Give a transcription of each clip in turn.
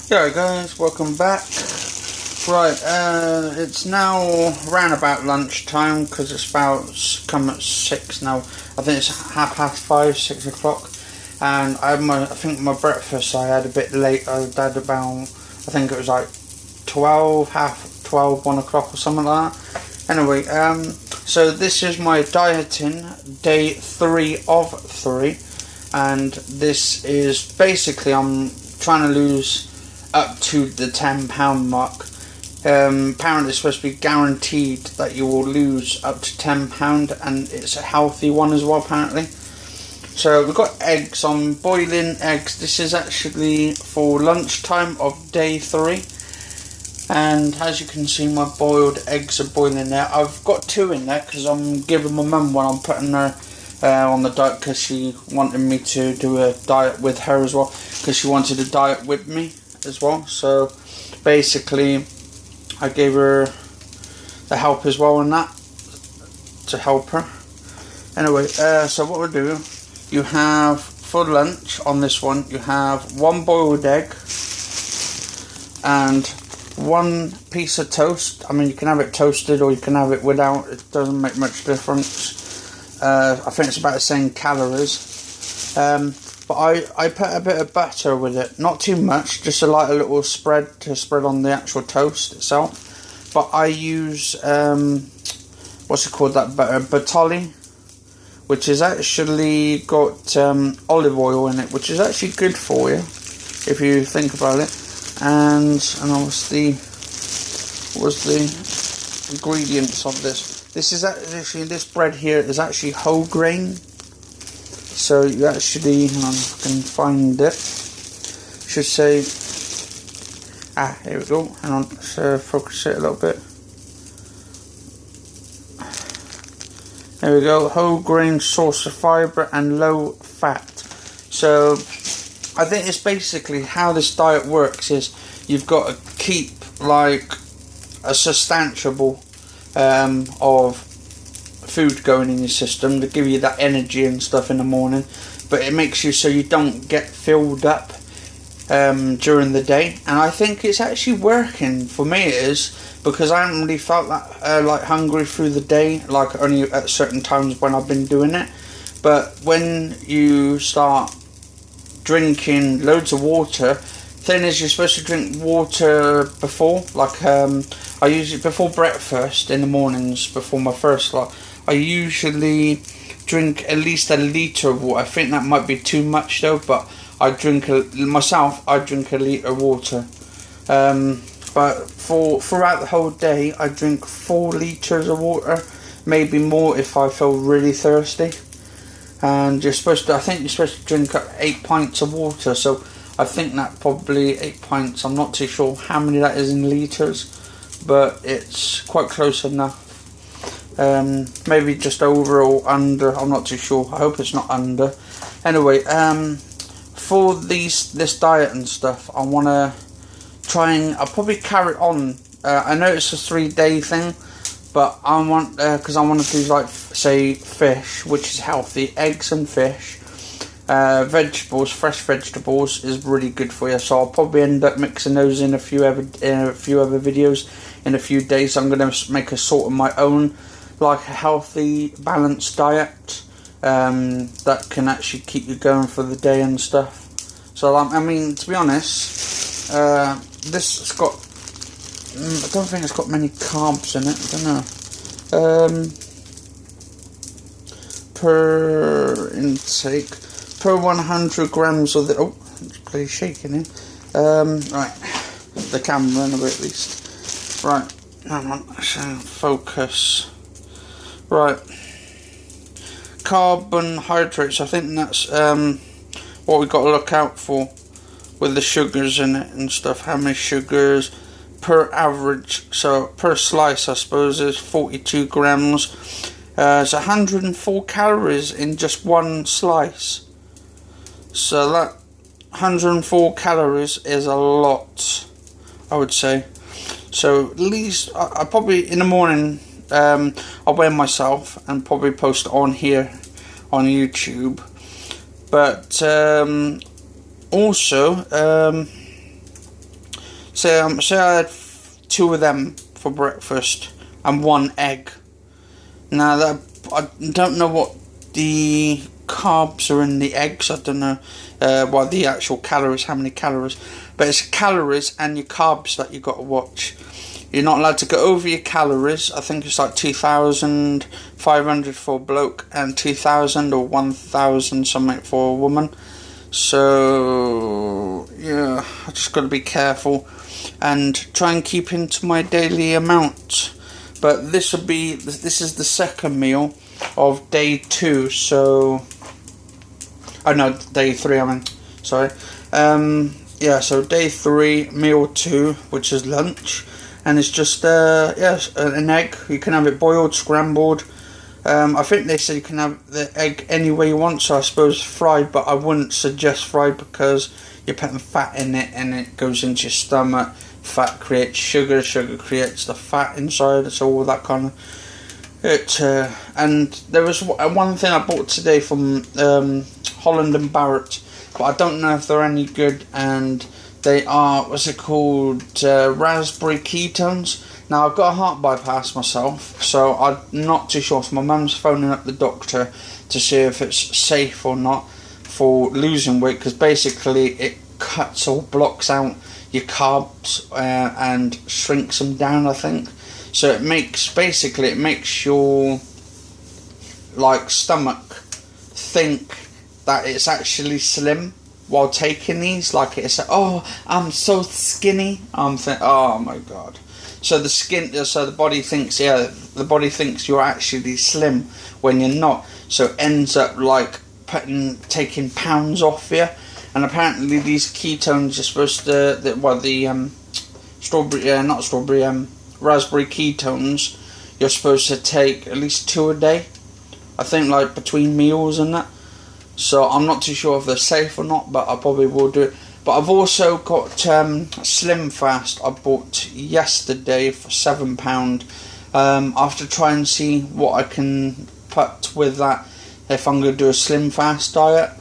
Yeah guys, welcome back. Right, it's now around about lunchtime because it's about come at 6 now. I think it's 5:30, 6 o'clock. And I think my breakfast I had a bit late. I had about, I think it was like 12, half 12, 1 o'clock or something like that. Anyway, so this is my dieting day 3 of 3. And this is basically, I'm trying to lose up to the £10 mark. Apparently it's supposed to be guaranteed that you will lose up to £10, and it's a healthy one as well apparently. So we've got eggs. I'm boiling eggs. This is actually for lunchtime of day 3, and as you can see my boiled eggs are boiling there. I've got 2 in there because I'm giving my mum one. I'm putting her on the diet because she wanted me to do a diet with her as well, because she wanted to diet with me as well. So basically I gave her the help as well in that, to help her. Anyway, so what we'll do, you have for lunch on this one, you have 1 boiled egg and 1 piece of toast. I mean, you can have it toasted or you can have it without, it doesn't make much difference. I think it's about the same calories. But I put a bit of butter with it, not too much, just a little spread to spread on the actual toast itself. But I use, what's it called, that butter, Bertolli, which is actually got olive oil in it, which is actually good for you, if you think about it. And obviously, what was the ingredients of this? This is actually, this bread here is actually whole grain. So you actually, hang on, if I can find it, should say, here we go, hang on, let's focus it a little bit. There we go, whole grain source of fibre and low fat. So I think it's basically how this diet works is you've got to keep like a substantial of food going in your system to give you that energy and stuff in the morning, but it makes you so you don't get filled up during the day. And I think it's actually working for me. It is, because I haven't really felt that like hungry through the day, like only at certain times when I've been doing it. But when you start drinking loads of water, thing is you're supposed to drink water before, like I usually before breakfast in the mornings, before my first lot, I usually drink at least a litre of water. I think that might be too much though, but I drink myself I drink a litre of water. But throughout the whole day I drink 4 litres of water, maybe more if I feel really thirsty. And you're supposed to, I think you're supposed to drink up 8 pints of water, so I think that probably 8 pints, I'm not too sure how many that is in litres, but it's quite close enough. Maybe just over or under, I'm not too sure. I hope it's not under. Anyway, for this diet and stuff, I want to try and I'll probably carry it on. I know it's a 3-day thing, but I want, because I want to do like, say, fish, which is healthy, eggs and fish. Vegetables, fresh vegetables is really good for you, so I'll probably end up mixing those in a few other videos in a few days. I'm going to make a sort of my own, like a healthy, balanced diet that can actually keep you going for the day and stuff. So I mean, to be honest, this has got, I don't think it's got many carbs in it. I don't know. Per intake, per 100 grams of the, oh, it's bloody shaking here. Right, the camera in a bit at least. Right, hang on, so focus. Right, carbohydrates, I think that's what we've got to look out for with the sugars in it and stuff. How many sugars per average, so per slice I suppose is 42 grams. It's 104 calories in just 1 slice. So that 104 calories is a lot, I would say. So at least I probably in the morning I'll weigh myself and probably post on here on YouTube. But also say I had 2 of them for breakfast and 1 egg. Now that I don't know what the carbs are in the eggs. I don't know what the actual calories, how many calories, but it's calories and your carbs that you got to watch. You're not allowed to go over your calories. I think it's like 2,500 for a bloke and 2,000 or 1,000 something for a woman. So yeah, I just got to be careful and try and keep into my daily amount. But this is the second meal of day 2. So day 3. I mean, sorry. Yeah. So day 3, meal 2, which is lunch. And it's just an egg. You can have it boiled, scrambled. I think they said you can have the egg any way you want, so I suppose fried, but I wouldn't suggest fried because you're putting fat in it and it goes into your stomach. Fat creates sugar, sugar creates the fat inside, so all that kind of it. And there was one thing I bought today from Holland and Barrett, but I don't know if they're any good, and they are, what's it called, raspberry ketones. Now, I've got a heart bypass myself, so I'm not too sure. So my mum's phoning up the doctor to see if it's safe or not for losing weight, because basically it cuts or blocks out your carbs and shrinks them down, I think. So it makes your stomach think that it's actually slim while taking these. Like it's I'm so skinny. I'm thinking, oh my god. So the body thinks you're actually slim when you're not. So it ends up taking pounds off you. And apparently these ketones are supposed to raspberry ketones, you're supposed to take at least 2 a day. I think between meals and that. So I'm not too sure if they're safe or not, but I probably will do it. But I've also got Slim Fast I bought yesterday for £7. I have to try and see what I can put with that if I'm going to do a Slim Fast diet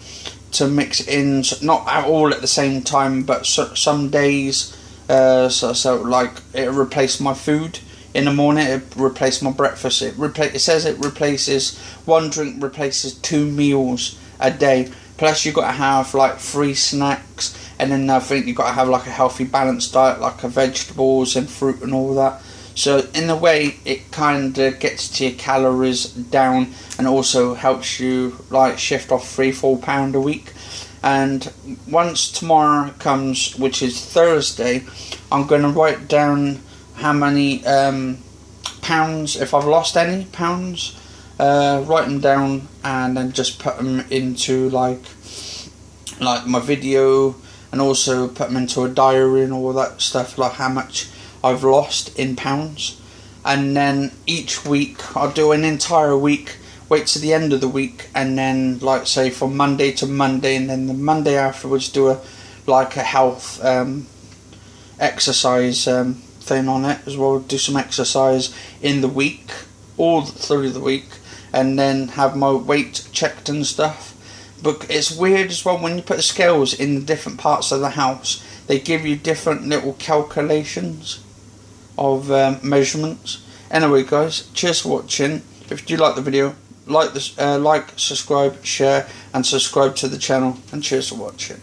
to mix it in, not all at the same time, but some days. It replace my food in the morning. It replace my breakfast. It says it replaces 1 drink replaces 2 meals a day. Plus you got to have 3 snacks, and then I think you got to have a healthy balanced diet, vegetables and fruit and all that. So in a way it kind of gets to your calories down, and also helps you shift off 3-4 pound a week. And once tomorrow comes, which is Thursday, I'm going to write down how many pounds, if I've lost any pounds, write them down, and then just put them into my video, and also put them into a diary and all that stuff, how much I've lost in pounds. And then each week I'll do an entire week, wait to the end of the week, and then say from Monday to Monday, and then the Monday afterwards do a health exercise thing on it as well. Do some exercise in the week, all through the week, and then have my weight checked and stuff. But it's weird as well when you put the scales in the different parts of the house. They give you different little calculations of measurements. Anyway, guys, cheers for watching. If you do like the video, like, subscribe, share, and subscribe to the channel. And cheers for watching.